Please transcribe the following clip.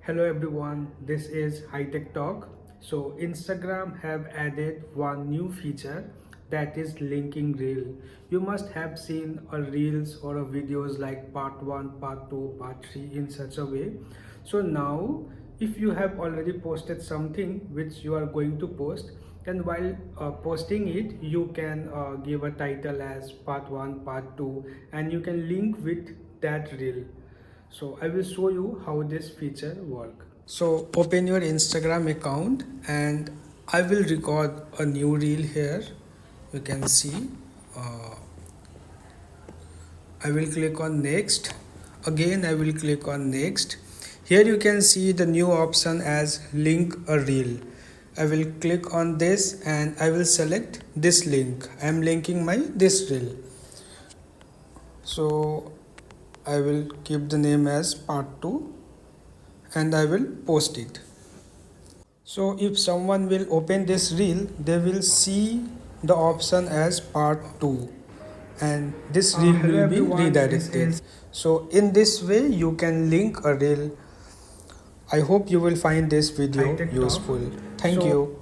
Hello everyone, this is High Tech Talk. So Instagram have added one new feature, that is linking reel. You must have seen a reels or a videos like part 1, part 2, part 3 in such a way. So now if you have already posted something which you are going to post, then while posting it you can give a title as part 1, part 2, and you can link with that reel. So I will show you how this feature work. So open your Instagram account and I will record a new reel here. You can see. Uh, I will click on next. Again I will click on next. Here you can see the new option as link a reel. I will click on this and I will select this link. I am linking my this reel. So I will keep the name as part 2 and I will post it. So if someone will open this reel, they will see the option as part 2 and this reel will be redirected. So in this way you can link a reel. I hope you will find this video useful. Thank you.